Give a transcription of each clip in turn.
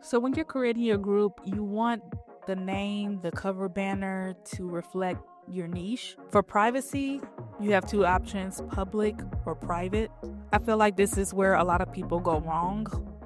So when you're creating your group, you want the name, the cover banner to reflect your niche. For privacy, you have two options, public or private. I feel like this is where a lot of people go wrong.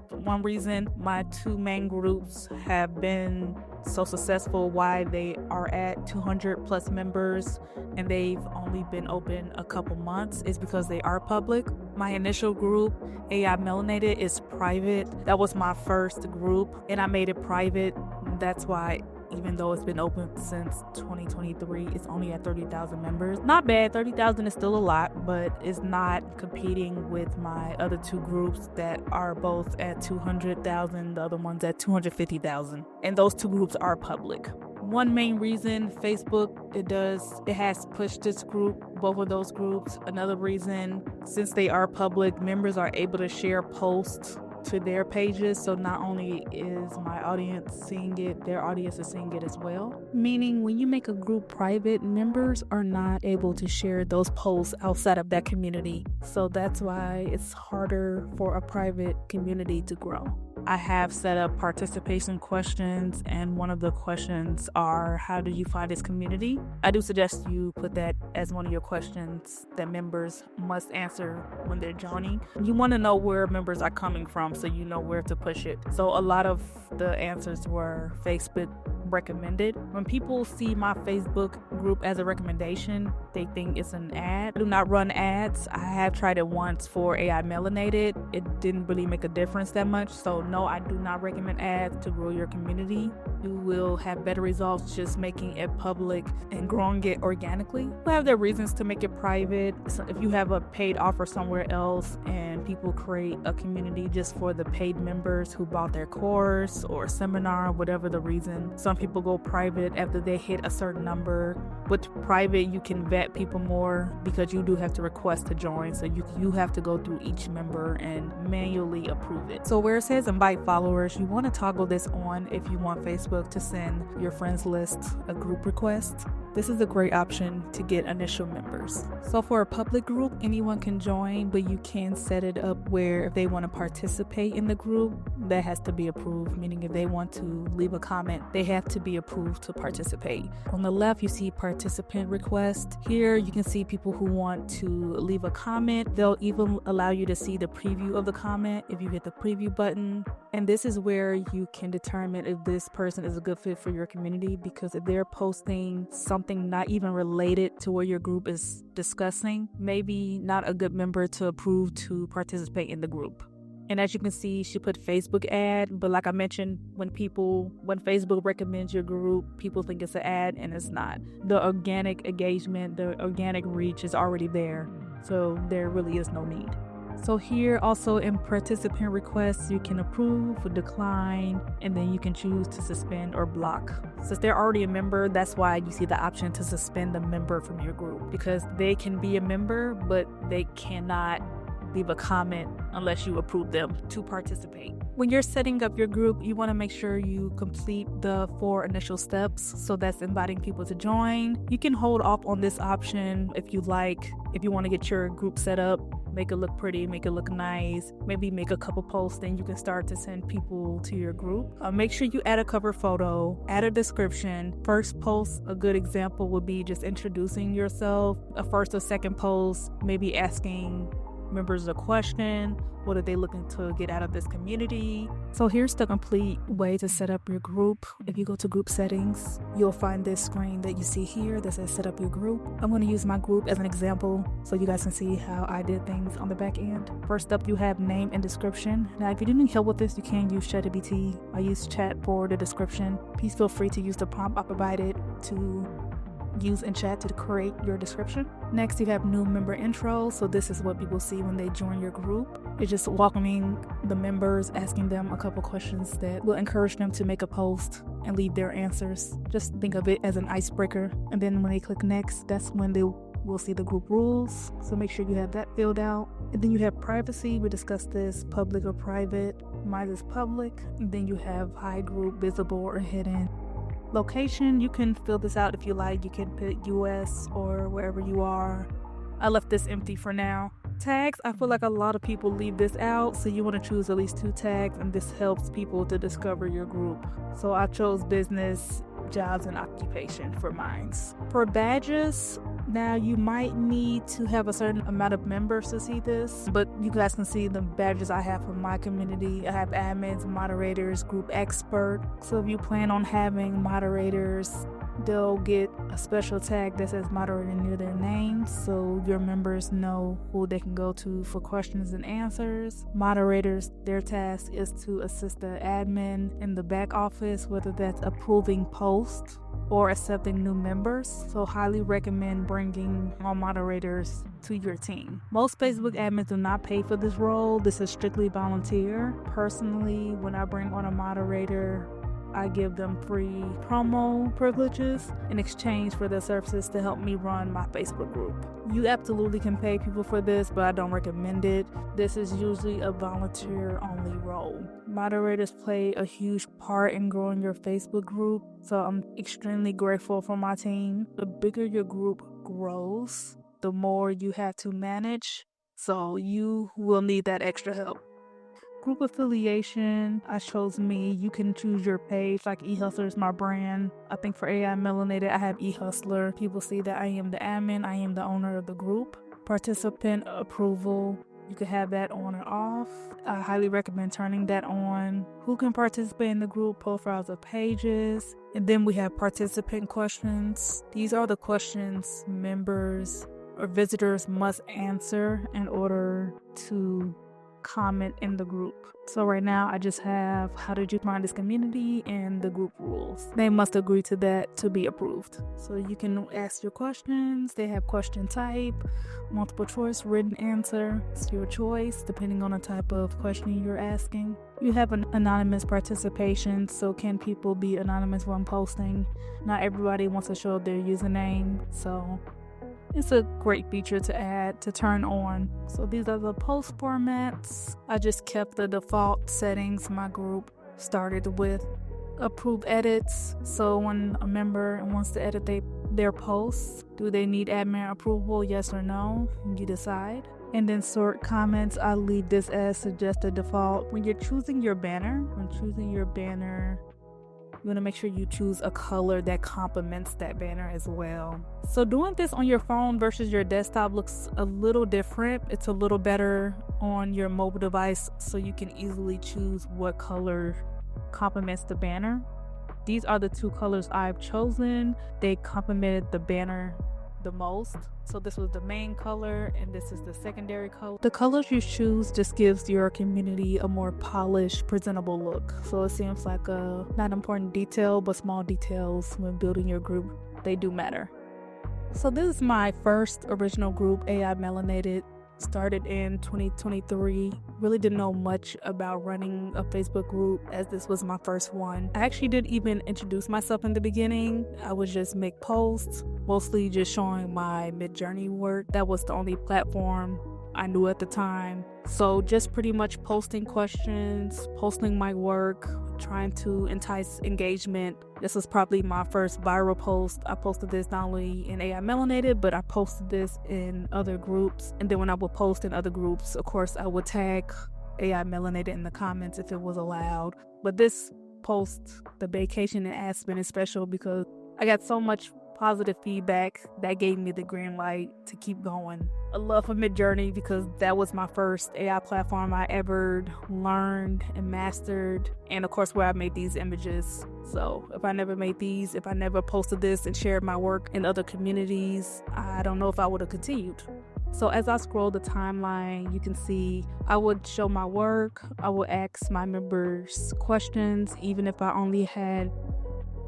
One reason my two main groups have been so successful, why they are at 200 plus members and they've only been open a couple months, is because they are public. My initial group, AI Melanated, is private. That was my first group and I made it private. That's why even though it's been open since 2023, it's only at 30,000 members. Not bad, 30,000 is still a lot, but it's not competing with my other two groups that are both at 200,000, the other one's at 250,000. And those two groups are public. One main reason, Facebook, it has pushed this group, both of those groups. Another reason, since they are public, members are able to share posts to their pages, so not only is my audience seeing it, their audience is seeing it as well. Meaning when you make a group private, members are not able to share those posts outside of that community. So that's why it's harder for a private community to grow. I have set up participation questions, and one of the questions are, how do you find this community? I do suggest you put that as one of your questions that members must answer when they're joining. You want to know where members are coming from so you know where to push it. So a lot of the answers were Facebook recommended. When people see my Facebook group as a recommendation, they think it's an ad. I do not run ads. I have tried it once for AI Melanated. It didn't really make a difference that much. So no, I do not recommend ads to grow your community. You will have better results just making it public and growing it organically. People have their reasons to make it private. So if you have a paid offer somewhere else and people create a community just for the paid members who bought their course or seminar, whatever the reason, some people go private after they hit a certain number. With private, you can vet people more because you do have to request to join. So you have to go through each member and manually approve it. So where it says invite followers, you want to toggle this on if you want Facebook to send your friends list a group request. This is a great option to get initial members. So for a public group, anyone can join, but you can set it up where if they want to participate in the group, that has to be approved, meaning if they want to leave a comment, they have to be approved to participate. On the left, you see participant request. Here, you can see people who want to leave a comment. They'll even allow you to see the preview of the comment if you hit the preview button. And this is where you can determine if this person is a good fit for your community, because if they're posting something not even related to what your group is discussing, maybe not a good member to approve to participate in the group. And as you can see, she put Facebook ad, but like I mentioned, when Facebook recommends your group, people think it's an ad and it's not. The organic engagement, the organic reach is already there, so there really is no need. So here also in participant requests, you can approve or decline, and then you can choose to suspend or block. Since they're already a member, that's why you see the option to suspend a member from your group, because they can be a member, but they cannot leave a comment unless you approve them to participate. When you're setting up your group, you want to make sure you complete the 4 initial steps. So that's inviting people to join. You can hold off on this option if you like. If you want to get your group set up, make it look pretty, make it look nice, maybe make a couple posts, then you can start to send people to your group. Make sure you add a cover photo, add a description. First post, a good example would be just introducing yourself. A first or second post, maybe asking members a question. What are they looking to get out of this community? So here's the complete way to set up your group. If you go to group settings, you'll find this screen that you see here that says set up your group. I'm going to use my group as an example so you guys can see how I did things on the back end. First up, you have name and description. Now, if you need help with this, you can use ChatGPT. I use chat for the description. Please feel free to use the prompt I provided to use in chat to create your description. Next, you have new member intro. So this is what people see when they join your group. It's just welcoming the members, asking them a couple questions that will encourage them to make a post and leave their answers. Just think of it as an icebreaker. And then when they click next, that's when they will see the group rules. So make sure you have that filled out. And then you have privacy. We discussed this, public or private. Mine is public. And then you have hide group, visible or hidden. Location, you can fill this out if you like. You can put US or wherever you are. I left this empty for now. Tags, I feel like a lot of people leave this out, so you want to choose at least 2 tags, and this helps people to discover your group. So I chose business, jobs, and occupation for mine. For badges, now you might need to have a certain amount of members to see this, but you guys can see the badges I have for my community. I have admins, moderators, group expert. So if you plan on having moderators, they'll get a special tag that says moderator near their name, so your members know who they can go to for questions and answers. Moderators, their task is to assist the admin in the back office, whether that's approving posts or accepting new members. So highly recommend bringing on moderators to your team. Most Facebook admins do not pay for this role. This is strictly volunteer. Personally, when I bring on a moderator, I give them free promo privileges in exchange for their services to help me run my Facebook group. You absolutely can pay people for this, but I don't recommend it. This is usually a volunteer-only role. Moderators play a huge part in growing your Facebook group, so I'm extremely grateful for my team. The bigger your group grows, the more you have to manage, so you will need that extra help. Group affiliation, I chose me. You can choose your page, like eHustler is my brand. I think for AI Melanated, I have eHustler. People see that I am the admin, I am the owner of the group. Participant approval, you can have that on or off. I highly recommend turning that on. Who can participate in the group? Profiles of pages. And then we have participant questions. These are the questions members or visitors must answer in order to comment in the group. So right now I just have how did you find this community and the group rules. They must agree to that to be approved. So you can ask your questions. They have question type, multiple choice, written answer. It's your choice depending on the type of question you're asking. You have an anonymous participation, so can people be anonymous when posting? Not everybody wants to show their username, so it's a great feature to add, to turn on. So these are the post formats. I just kept the default settings my group started with. Approve edits. So when a member wants to edit their posts, do they need admin approval? Yes or no? You decide. And then sort comments. I leave this as suggested default. When you're choosing your banner, you want to make sure you choose a color that complements that banner as well. So doing this on your phone versus your desktop looks a little different. It's a little better on your mobile device, so you can easily choose what color complements the banner. These are the 2 colors I've chosen. They complemented the banner the most. So this was the main color and this is the secondary color. The colors you choose just gives your community a more polished, presentable look. So it seems like a not important detail, but small details when building your group, they do matter. So this is my first original group, AI Melanated. Started in 2023. Really didn't know much about running a Facebook group as this was my first one. I actually didn't even introduce myself in the beginning. I would just make posts, mostly just showing my Midjourney work. That was the only platform I knew at the time. So just pretty much posting questions, posting my work, trying to entice engagement. This was probably my first viral post. I posted this not only in AI Melanated, but I posted this in other groups. And then when I would post in other groups, of course, I would tag AI Melanated in the comments if it was allowed. But this post, the vacation in Aspen, is special because I got so much positive feedback that gave me the green light to keep going. A love for Midjourney because that was my first AI platform I ever learned and mastered, and of course where I made these images. So if I never made these, if I never posted this and shared my work in other communities, I don't know if I would have continued. So as I scroll the timeline, you can see I would show my work, I would ask my members questions, even if I only had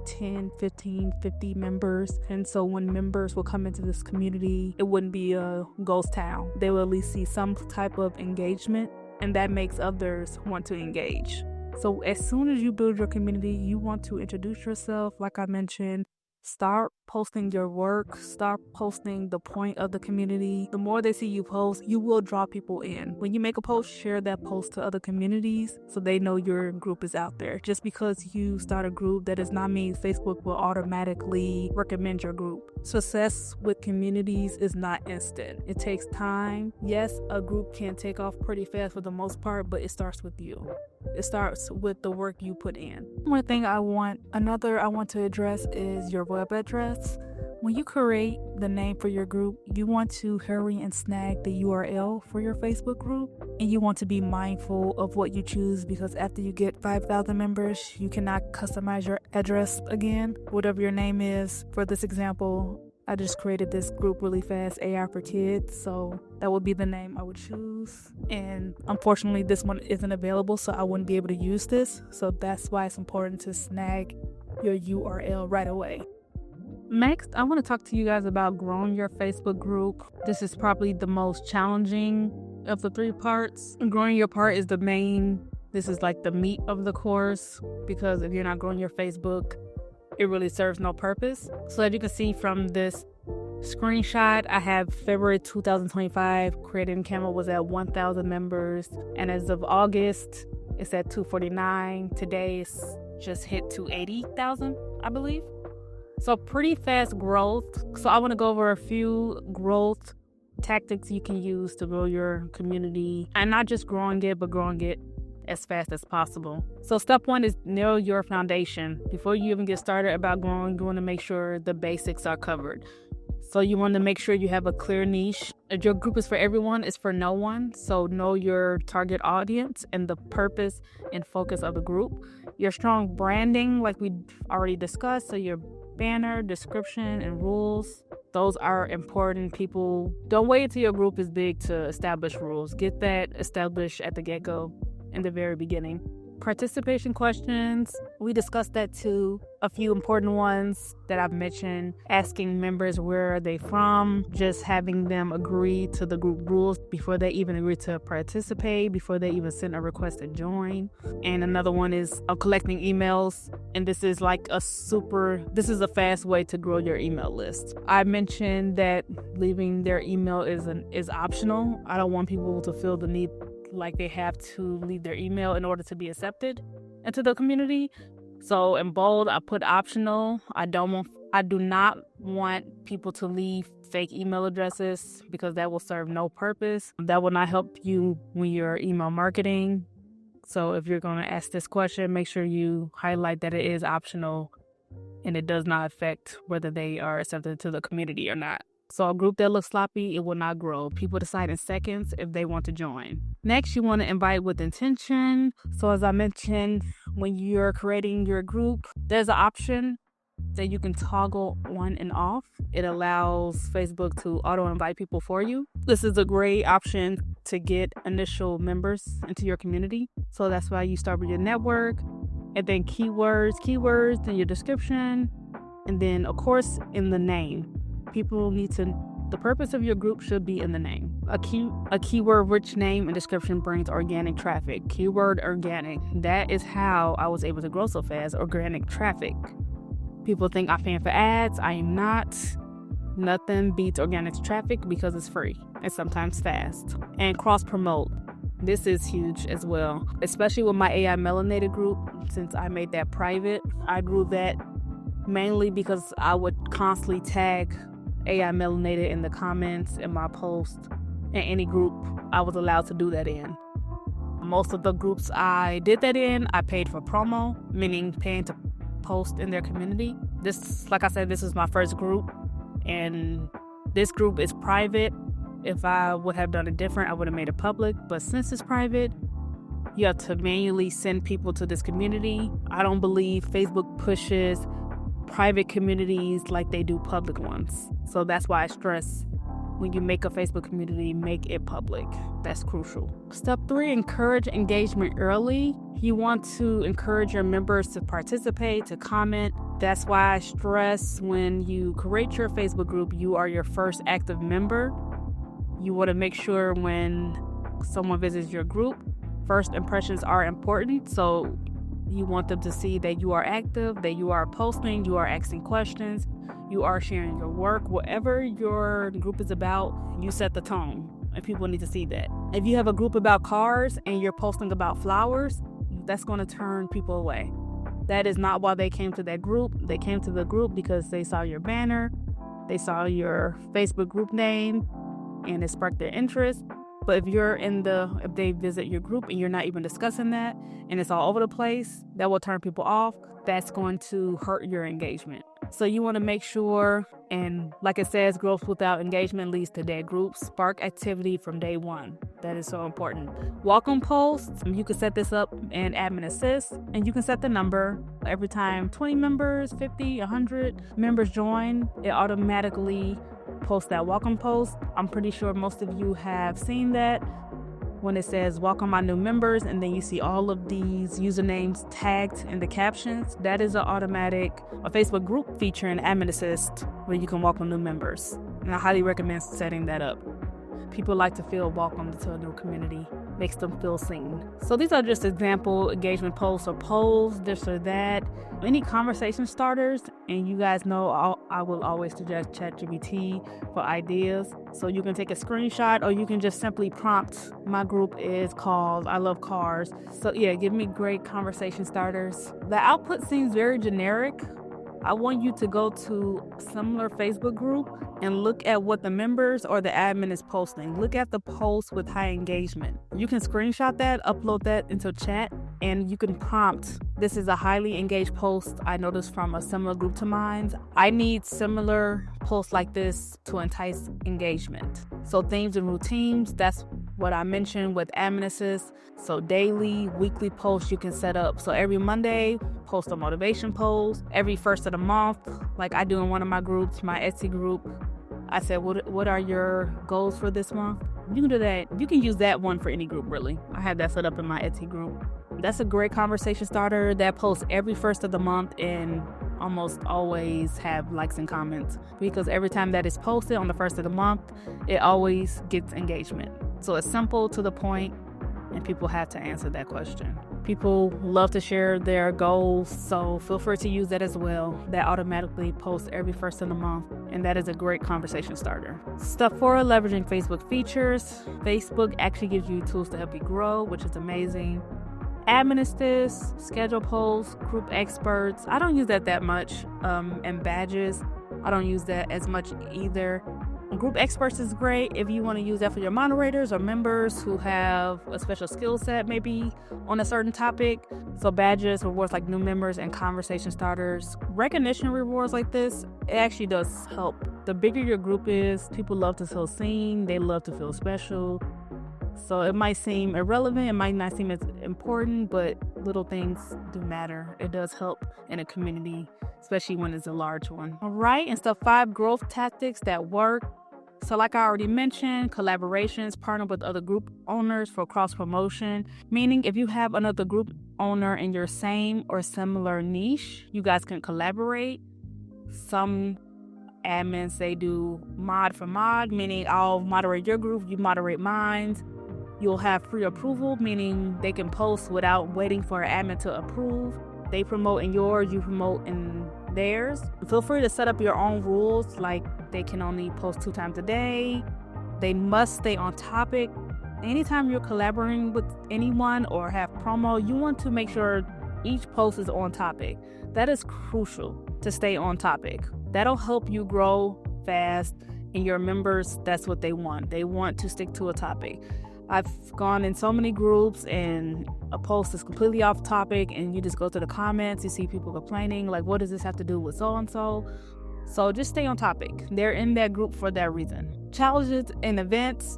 10, 15, 50 members. And so when members will come into this community, it wouldn't be a ghost town. They will at least see some type of engagement, and that makes others want to engage. So as soon as you build your community, you want to introduce yourself, like I mentioned, Start posting your work, start posting the point of the community. The more they see you post, you will draw people in. When you make a post, share that post to other communities so they know your group is out there. Just because you start a group, that does not mean Facebook will automatically recommend your group. Success with communities is not instant. It takes time. Yes, a group can take off pretty fast for the most part, but it starts with you. It starts with the work you put in. One thing I want to address is your web address. When you create the name for your group, you want to hurry and snag the URL for your Facebook group, and you want to be mindful of what you choose, because after you get 5,000 members, you cannot customize your address again. Whatever your name is, for this example, I just created this group really fast, AI for Kids, so that would be the name I would choose. And unfortunately, this one isn't available, so I wouldn't be able to use this. So that's why it's important to snag your URL right away. Next, I want to talk to you guys about growing your Facebook group. This is probably the most challenging of the three parts. Growing your part is this is like the meat of the course, because if you're not growing your Facebook, it really serves no purpose. So as you can see from this screenshot, I have February 2025, Created in Canva was at 1,000 members. And as of August, it's at 249. Today it's just hit 280,000, I believe. So pretty fast growth. So I want to go over a few growth tactics you can use to grow your community, and not just growing it, but growing it as fast as possible. So step one is nail your foundation. Before you even get started about growing, you want to make sure the basics are covered. So you want to make sure you have a clear niche. If your group is for everyone, it's for no one. So know your target audience and the purpose and focus of the group. Your strong branding, like we already discussed. So your banner, description, and rules, those are important. People, don't wait until your group is big to establish rules. Get that established at the get-go, in the very beginning. Participation questions, we discussed that too. A few important ones that I've mentioned: asking members where are they from, just having them agree to the group rules before they even agree to participate, before they even send a request to join. And another one is collecting emails, and this is a fast way to grow your email list. I mentioned that leaving their email is optional. I don't want people to feel the need like they have to leave their email in order to be accepted into the community. So in bold, I put optional. I do not want people to leave fake email addresses, because that will serve no purpose. That will not help you when you're email marketing. So if you're going to ask this question, make sure you highlight that it is optional and it does not affect whether they are accepted to the community or not. So a group that looks sloppy, it will not grow. People decide in seconds if they want to join. Next, you want to invite with intention. So as I mentioned, when you're creating your group, there's an option that you can toggle on and off. It allows Facebook to auto-invite people for you. This is a great option to get initial members into your community. So that's why you start with your network, and then keywords, then your description, and then of course in the name. The purpose of your group should be in the name. A keyword-rich name and description brings organic traffic. Keyword organic. That is how I was able to grow so fast. Organic traffic. People think I'm paying for ads. I am not. Nothing beats organic traffic because it's free and sometimes fast. And cross-promote. This is huge as well, especially with my AI Melanated group. Since I made that private, I grew that mainly because I would constantly tag AI Melanated in the comments in my post, in any group I was allowed to do that in. Most of the groups I did that in, I paid for promo, meaning paying to post in their community. This, like I said, this is my first group, and this group is private. If I would have done it different, I would have made it public, but since it's private, you have to manually send people to this community. I don't believe Facebook pushes private communities like they do public ones. So that's why I stress, when you make a Facebook community, make it public. That's crucial. Step 3, encourage engagement early. You want to encourage your members to participate, to comment. That's why I stress, when you create your Facebook group, you are your first active member. You want to make sure when someone visits your group, first impressions are important. So You want them to see that you are active, that you are posting, you are asking questions, you are sharing your work. Whatever your group is about, you set the tone, and people need to see that. If you have a group about cars and you're posting about flowers, that's going to turn people away. That is not why they came to that group. They came to the group because they saw your banner, they saw your Facebook group name, and it sparked their interest. But if they visit your group and you're not even discussing that and it's all over the place, that will turn people off. That's going to hurt your engagement. So you want to make sure, and like it says, growth without engagement leads to dead groups. Spark activity from day one. That is so important. Welcome posts. You can set this up in Admin Assist, and you can set the number. Every time 20 members, 50, 100 members join, it automatically post that welcome post. I'm pretty sure most of you have seen that when it says welcome my new members, and then you see all of these usernames tagged in the captions. That is a Facebook group feature in Admin Assist where you can welcome new members, and I highly recommend setting that up. People like to feel welcomed to a new community, makes them feel seen. So these are just example engagement posts or polls, this or that. Any conversation starters, and you guys know I will always suggest ChatGPT for ideas. So you can take a screenshot, or you can just simply prompt, my group is called I Love Cars. So yeah, give me great conversation starters. The output seems very generic. I want you to go to similar Facebook group and look at what the members or the admin is posting. Look at the posts with high engagement. You can screenshot that, upload that into chat, and you can prompt, this is a highly engaged post I noticed from a similar group to mine. I need similar posts like this to entice engagement. So themes and routines, that's what I mentioned with Admin Assist. So daily, weekly posts you can set up. So every Monday, post a motivation post. Every first of the month, like I do in one of my groups, my Etsy group, I said, what are your goals for this month? You can do that. You can use that one for any group, really. I have that set up in my Etsy group. That's a great conversation starter that posts every first of the month and almost always have likes and comments, because every time that is posted on the first of the month, it always gets engagement. So it's simple, to the point, and people have to answer that question. People love to share their goals, so feel free to use that as well. That automatically posts every first of the month, and that is a great conversation starter. Step 4, leveraging Facebook features. Facebook actually gives you tools to help you grow, which is amazing. Admin Assist, schedule posts, group experts. I don't use that much. And badges, I don't use that as much either. Group experts is great if you want to use that for your moderators or members who have a special skill set maybe on a certain topic. So badges, rewards like new members, and conversation starters. Recognition rewards like this, it actually does help. The bigger your group is, people love to feel seen, they love to feel special. So it might seem irrelevant, it might not seem as important, but little things do matter. It does help in a community, especially when it's a large one. All right, and step 5, growth tactics that work. So like I already mentioned, collaborations, partner with other group owners for cross-promotion, meaning if you have another group owner in your same or similar niche, you guys can collaborate. Some admins, they do mod for mod, meaning I'll moderate your group, you moderate mine. You'll have free approval, meaning they can post without waiting for an admin to approve. They promote in yours, you promote in theirs. Feel free to set up your own rules, like they can only post 2 times a day. They must stay on topic. Anytime you're collaborating with anyone or have promo, you want to make sure each post is on topic. That is crucial, to stay on topic. That'll help you grow fast, and your members, that's what they want. They want to stick to a topic. I've gone in so many groups and a post is completely off topic, and you just go to the comments, you see people complaining, like, what does this have to do with so-and-so? So just stay on topic. They're in that group for that reason. Challenges and events,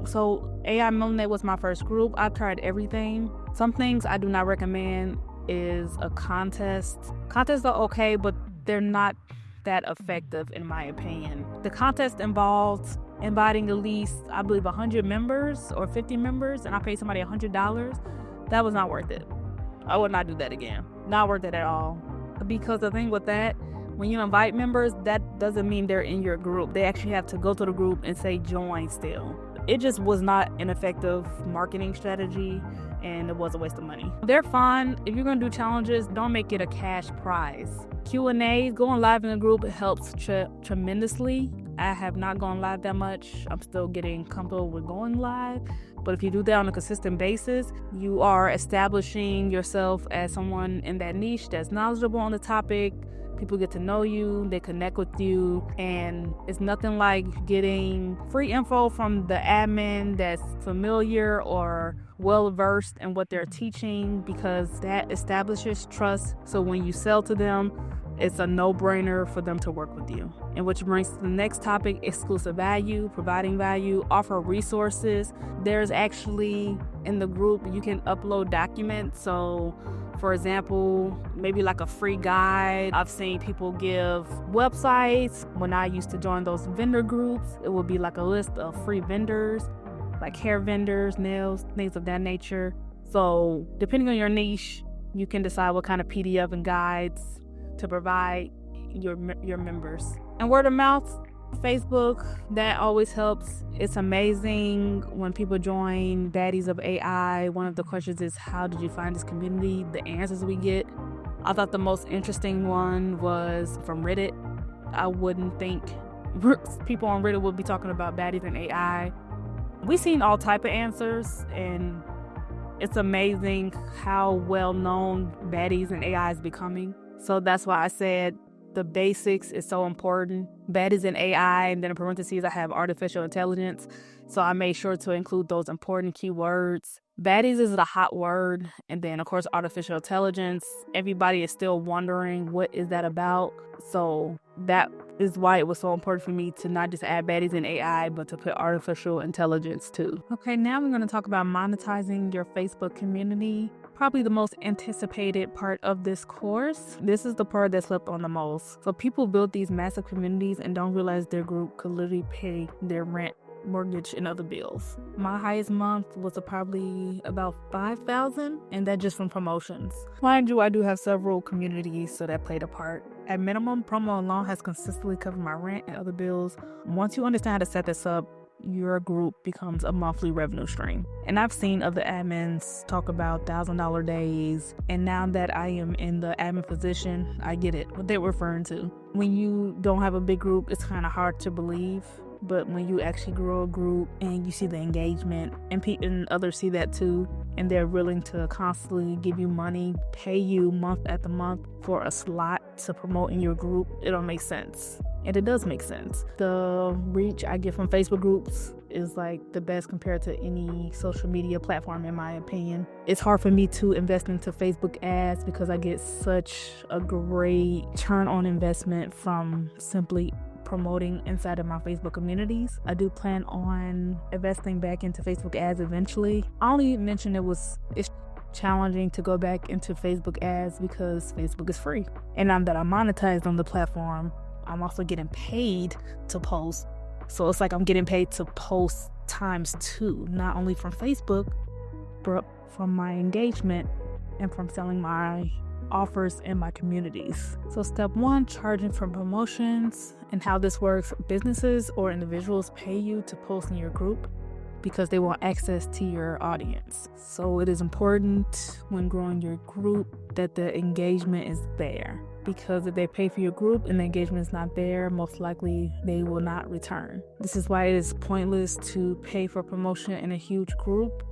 so AI Millennial was my first group. I've tried everything. Some things I do not recommend is a contest. Contests are okay, but they're not that effective in my opinion. The contest involves inviting at least, I believe, 100 members or 50 members, and I paid somebody $100. That was not worth it. I would not do that again. Not worth it at all. Because the thing with that, when you invite members, that doesn't mean they're in your group. They actually have to go to the group and say join still. It just was not an effective marketing strategy, and it was a waste of money. They're fun. If you're going to do challenges, don't make it a cash prize. Q&A, going live in a group helps tremendously. I have not gone live that much. I'm still getting comfortable with going live. But if you do that on a consistent basis, you are establishing yourself as someone in that niche that's knowledgeable on the topic. People get to know you, they connect with you, and it's nothing like getting free info from the admin that's familiar or well-versed in what they're teaching, because that establishes trust. So when you sell to them, it's a no-brainer for them to work with you. And which brings to the next topic, exclusive value, providing value, offer resources. There's actually, in the group, you can upload documents. So for example, maybe like a free guide. I've seen people give websites. When I used to join those vendor groups, it would be like a list of free vendors, like hair vendors, nails, things of that nature. So depending on your niche, you can decide what kind of PDF and guides to provide your members. And word of mouth, Facebook, that always helps. It's amazing when people join Baddies of AI. One of the questions is, how did you find this community? The answers we get. I thought the most interesting one was from Reddit. I wouldn't think people on Reddit would be talking about Baddies and AI. We've seen all type of answers, and it's amazing how well known Baddies and AI is becoming. So that's why I said the basics is so important. Baddies in AI, and then in parentheses I have artificial intelligence. So I made sure to include those important keywords. Baddies is the hot word, and then of course artificial intelligence. Everybody is still wondering what is that about. So that is why it was so important for me to not just add baddies in AI, but to put artificial intelligence too. Okay, now we're going to talk about monetizing your Facebook community. Probably the most anticipated part of this course. This is the part that slept on the most. So people build these massive communities and don't realize their group could literally pay their rent, mortgage, and other bills. My highest month was probably about $5,000, and that just from promotions. Mind you, I do have several communities, so that played a part. At minimum, promo alone has consistently covered my rent and other bills. Once you understand how to set this up, your group becomes a monthly revenue stream. And I've seen other admins talk about $1,000 days, and now that I am in the admin position, I get it, what they're referring to. When you don't have a big group, it's kind of hard to believe. But when you actually grow a group and you see the engagement, and others see that too, and they're willing to constantly give you money, pay you month after month for a slot to promote in your group, it'll make sense. And it does make sense. The reach I get from Facebook groups is like the best compared to any social media platform, in my opinion. It's hard for me to invest into Facebook ads because I get such a great turn on investment from simply promoting inside of my Facebook communities. I do plan on investing back into Facebook ads eventually. I only mentioned it's challenging to go back into Facebook ads because Facebook is free. And now that I'm monetized on the platform, I'm also getting paid to post. So it's like I'm getting paid to post times two, not only from Facebook, but from my engagement and from selling my offers in my communities. So step 1, charging for promotions. And how this works, businesses or individuals pay you to post in your group because they want access to your audience. So it is important when growing your group that the engagement is there, because if they pay for your group and the engagement is not there, most likely they will not return. This is why it is pointless to pay for promotion in a huge group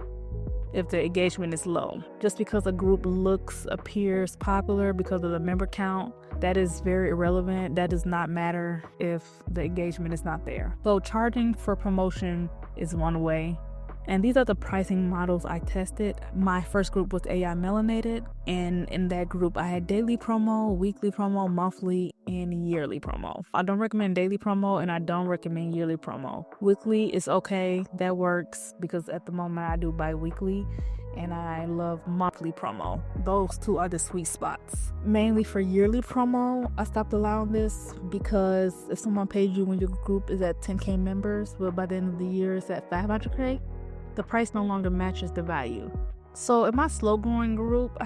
if the engagement is low. Just because a group appears popular because of the member count, that is very irrelevant. That does not matter if the engagement is not there. So charging for promotion is one way. And these are the pricing models I tested. My first group was AI Melanated, and in that group I had daily promo, weekly promo, monthly, and yearly promo. I don't recommend daily promo, and I don't recommend yearly promo. Weekly is okay, that works, because at the moment I do bi-weekly, and I love monthly promo. Those two are the sweet spots. Mainly for yearly promo, I stopped allowing this because if someone pays you when your group is at 10K members, but by the end of the year it's at 500K, the price no longer matches the value. So in my slow growing group,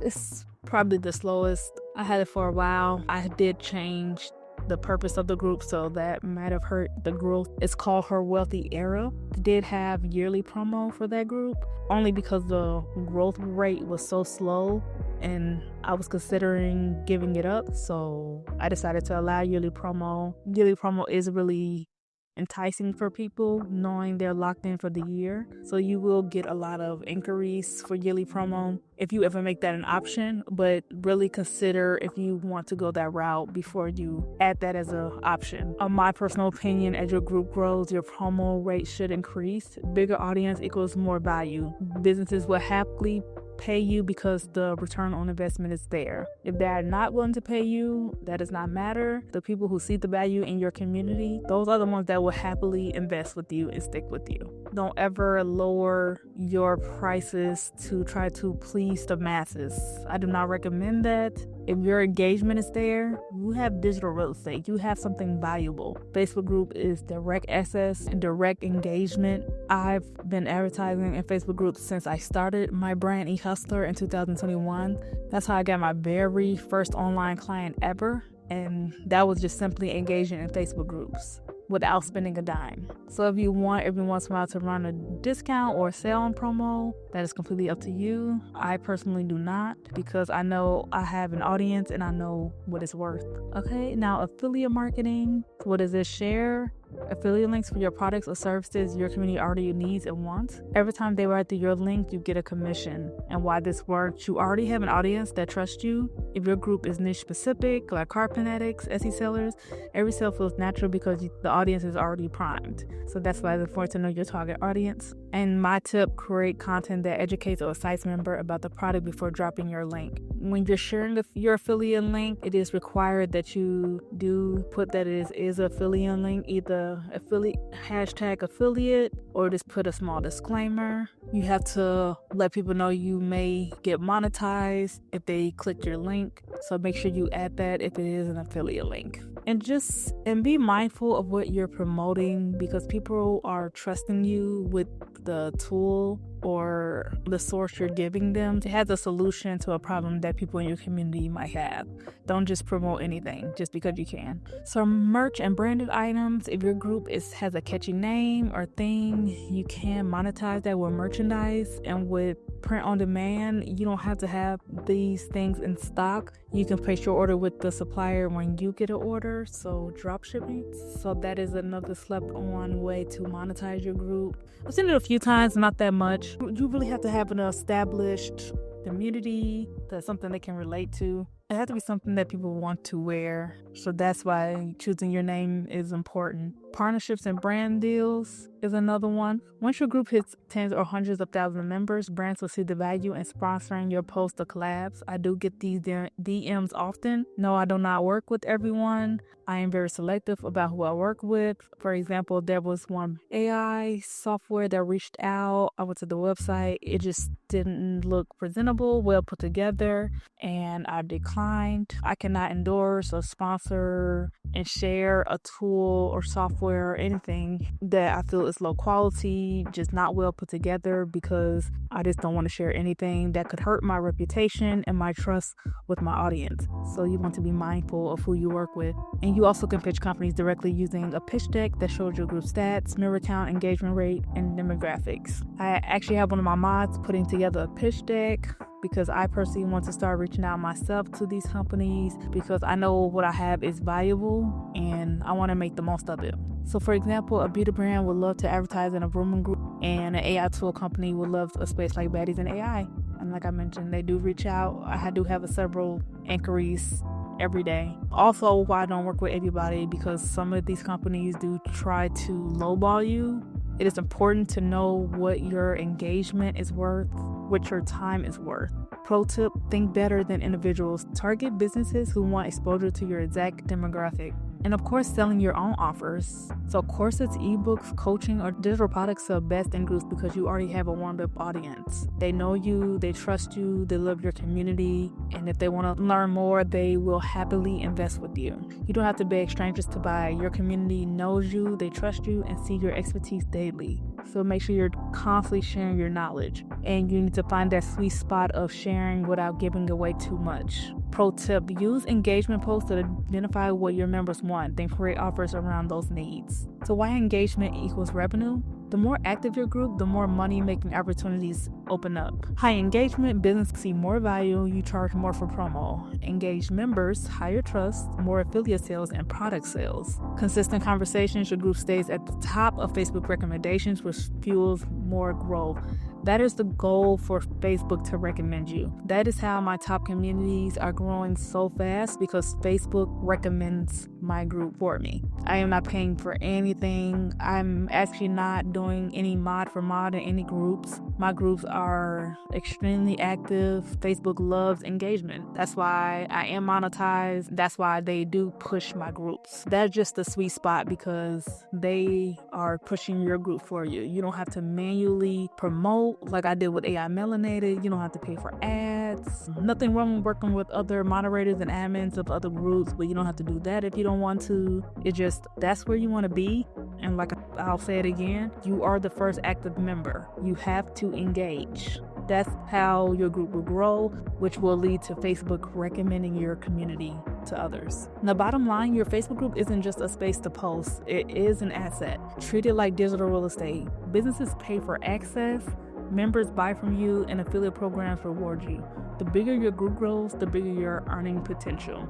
it's probably the slowest. I had it for a while. I did change the purpose of the group, so that might have hurt the growth. It's called Her Wealthy Era. Did have yearly promo for that group, only because the growth rate was so slow and I was considering giving it up, so I decided to allow yearly promo. Yearly promo is really enticing for people, knowing they're locked in for the year. So you will get a lot of inquiries for yearly promo if you ever make that an option, but really consider if you want to go that route before you add that as an option. In my personal opinion, as your group grows, your promo rate should increase. Bigger audience equals more value. Businesses will happily pay you because the return on investment is there. If they're not willing to pay you, that does not matter. The people who see the value in your community, those are the ones that will happily invest with you and stick with you. Don't ever lower your prices to try to please the masses. I do not recommend that. If your engagement is there, you have digital real estate. You have something valuable. Facebook group is direct access and direct engagement. I've been advertising in Facebook groups since I started my brand eHustler in 2021. That's how I got my very first online client ever. And that was just simply engaging in Facebook groups without spending a dime. So if you want every once in a while to run a discount or a sale on promo, that is completely up to you. I personally do not, because I know I have an audience and I know what it's worth. Okay, now affiliate marketing. What is this? Share affiliate links for your products or services your community already needs and wants. Every time they write through your link, you get a commission. And why this works, you already have an audience that trusts you. If your group is niche specific, like car fanatics, Etsy sellers, every sale feels natural because the audience is already primed. So that's why it's important to know your target audience. And my tip, create content that educates or excites member about the product before dropping your link. When you're sharing your affiliate link, it is required that you do put that it is an affiliate link, either affiliate #affiliate, or just put a small disclaimer. You have to let people know you may get monetized if they click your link. So make sure you add that if it is an affiliate link. And be mindful of what you're promoting, because people are trusting you with the tool or the source you're giving them. It has a solution to a problem that people in your community might have. Don't just promote anything just because you can. So merch and branded items, if your group has a catchy name or thing, you can monetize that with merchandise. And with print on demand, you don't have to have these things in stock. You can place your order with the supplier when you get an order, so drop shipping. So that is another slept on way to monetize your group. I've seen it a few times, not that much. You really have to have an established community, that's something they can relate to. It has to be something that people want to wear. So that's why choosing your name is important. Partnerships and brand deals is another one. Once your group hits tens or hundreds of thousands of members, brands will see the value in sponsoring your posts or collabs. I do get these DMs often. No, I do not work with everyone. I am very selective about who I work with. For example, there was one AI software that reached out. I went to the website. It just didn't look presentable, well put together, and I declined. I cannot endorse or sponsor and share a tool or software or anything that I feel is low quality, just not well put together, because I just don't want to share anything that could hurt my reputation and my trust with my audience. So you want to be mindful of who you work with. And you also can pitch companies directly using a pitch deck that shows your group stats, member count, engagement rate, and demographics. I actually have one of my mods putting together a pitch deck, because I personally want to start reaching out myself to these companies, because I know what I have is valuable and I want to make the most of it. So for example, a beauty brand would love to advertise in a grooming group, and an AI tool company would love a space like Baddies in AI. And like I mentioned, they do reach out. I do have several inquiries every day. Also, why I don't work with everybody, because some of these companies do try to lowball you. It is important to know what your engagement is worth, what your time is worth. Pro tip, think better than individuals. Target businesses who want exposure to your exact demographic. And of course, selling your own offers. So courses, ebooks, coaching, or digital products sell best in groups because you already have a warmed up audience. They know you, they trust you, they love your community, and if they want to learn more, they will happily invest with you. You don't have to beg strangers to buy. Your community knows you, they trust you, and see your expertise daily. So make sure you're constantly sharing your knowledge, and you need to find that sweet spot of sharing without giving away too much. Pro tip, use engagement posts to identify what your members want, then create offers around those needs. So why engagement equals revenue? The more active your group, the more money-making opportunities open up. High engagement, business see more value, you charge more for promo. Engaged members, higher trust, more affiliate sales and product sales. Consistent conversations, your group stays at the top of Facebook recommendations, which fuels more growth. That is the goal for Facebook to recommend you. That is how my top communities are growing so fast, because Facebook recommends my group for me. I am not paying for anything. I'm actually not doing any mod for mod in any groups. My groups are extremely active. Facebook loves engagement. That's why I am monetized. That's why they do push my groups. That's just the sweet spot, because they are pushing your group for you. You don't have to manually promote like I did with AI Melanated. You don't have to pay for ads. Nothing wrong with working with other moderators and admins of other groups, but you don't have to do that if you don't want to. It just, that's where you want to be. And like I'll say it again, you are the first active member. You have to engage. That's how your group will grow, which will lead to Facebook recommending your community to others. The bottom line, your Facebook group isn't just a space to post. It is an asset. Treat it like digital real estate. Businesses pay for access, members buy from you, and affiliate programs reward you. The bigger your group grows, the bigger your earning potential.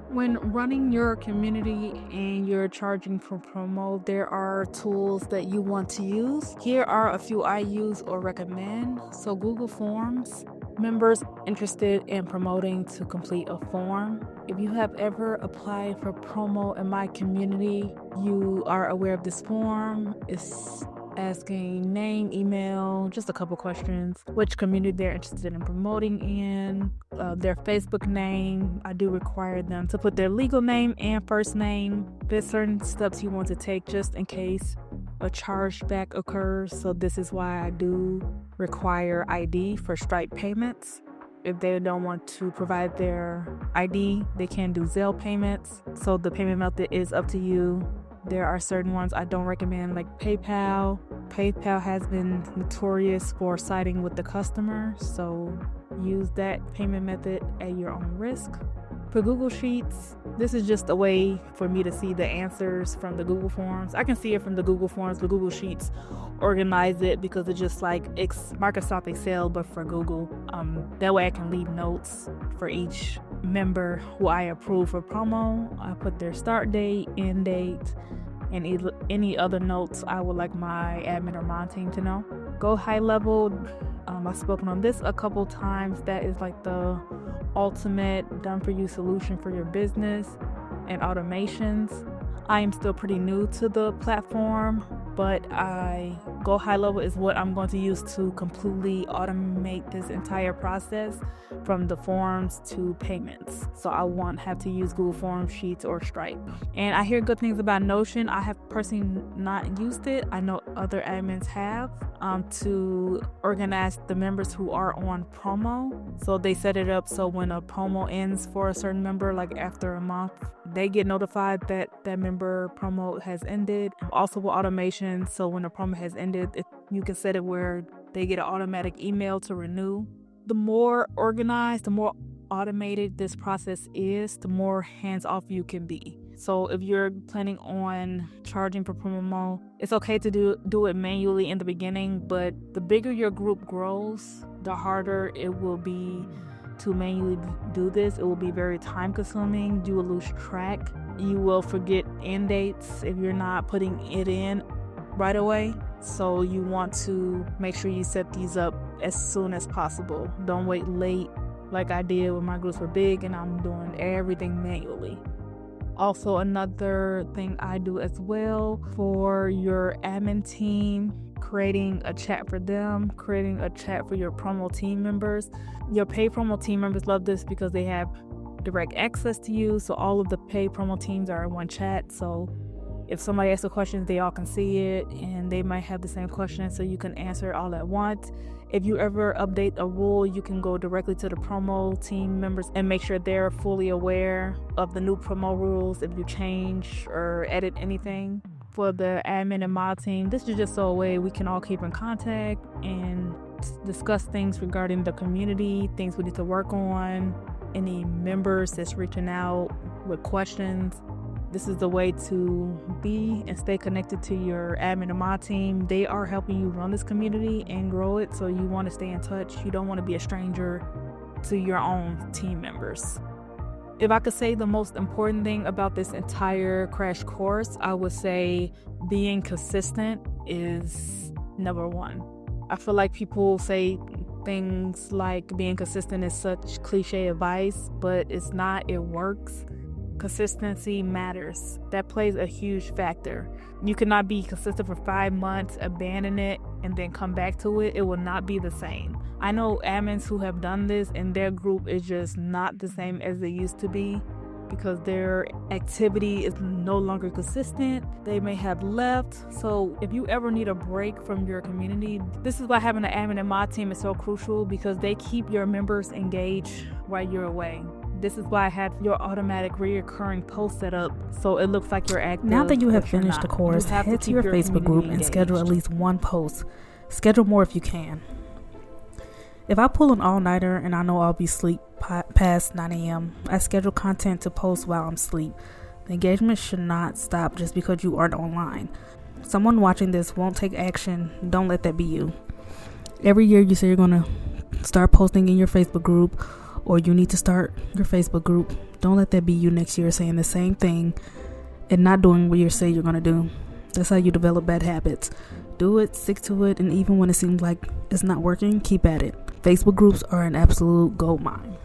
When running your community and you're charging for promo, there are tools that you want to use. Here are a few I use or recommend. So Google Forms, members interested in promoting to complete a form. If you have ever applied for promo in my community, you are aware of this form. It's asking name, email, just a couple questions, which community they're interested in promoting in, their Facebook name. I do require them to put their legal name and first name. There's certain steps you want to take just in case a chargeback occurs. So this is why I do require ID for Stripe payments. If they don't want to provide their ID, they can do Zelle payments. So the payment method is up to you. There are certain ones I don't recommend, like PayPal. PayPal has been notorious for siding with the customer, so use that payment method at your own risk. For Google Sheets, this is just a way for me to see the answers from the Google Forms. I can see it from the Google Forms, but Google Sheets organize it because it's just like it's Microsoft Excel, but for Google. That way I can leave notes for each member who I approve for promo. I put their start date, end date, and any other notes I would like my admin or mod team to know. Go high level. I've spoken on this a couple times. That is like the ultimate done for you solution for your business and automations. I am still pretty new to the platform, but Go High Level is what I'm going to use to completely automate this entire process from the forms to payments. So I won't have to use Google Forms, Sheets, or Stripe. And I hear good things about Notion. I have personally not used it. I know other admins have to organize the members who are on promo. So they set it up so when a promo ends for a certain member, like after a month, they get notified that that member promo has ended. Also with automation, so when a promo has ended, you can set it where they get an automatic email to renew. The more organized, the more automated this process is, the more hands-off you can be. So if you're planning on charging for promo, it's okay to do it manually in the beginning, but the bigger your group grows, the harder it will be to manually do this. It will be very time consuming. You will lose track. You will forget end dates if you're not putting it in right away. So you want to make sure you set these up as soon as possible. Don't wait late like I did when my groups were big and I'm doing everything manually. Also, another thing I do as well for your admin team, creating a chat for them, creating a chat for your promo team members. Your paid promo team members love this because they have direct access to you. So all of the paid promo teams are in one chat. So if somebody asks a question, they all can see it and they might have the same question, so you can answer it all at once. If you ever update a rule, you can go directly to the promo team members and make sure they're fully aware of the new promo rules if you change or edit anything. For the admin and mod team, this is just so a way we can all keep in contact and discuss things regarding the community, things we need to work on, any members that's reaching out with questions, this is the way to be and stay connected to your admin and mod team. They are helping you run this community and grow it, so you want to stay in touch. You don't want to be a stranger to your own team members. If I could say the most important thing about this entire crash course, I would say being consistent is number one. I feel like people say things like being consistent is such cliche advice, but it's not. It works. Consistency matters. That plays a huge factor. You cannot be consistent for 5 months, abandon it, and then come back to it. It will not be the same. I know admins who have done this and their group is just not the same as they used to be because their activity is no longer consistent. They may have left. So if you ever need a break from your community, this is why having an admin and mod team is so crucial, because they keep your members engaged while you're away. This is why I have your automatic reoccurring post set up so it looks like you're active. Now that you have finished the course, head to your Facebook group and schedule at least one post. Schedule more if you can. If I pull an all-nighter and I know I'll be asleep past 9 a.m., I schedule content to post while I'm asleep. The engagement should not stop just because you aren't online. Someone watching this won't take action. Don't let that be you. Every year you say you're going to start posting in your Facebook group, or you need to start your Facebook group. Don't let that be you next year saying the same thing and not doing what you say you're going to do. That's how you develop bad habits. Do it, stick to it, and even when it seems like it's not working, keep at it. Facebook groups are an absolute goldmine.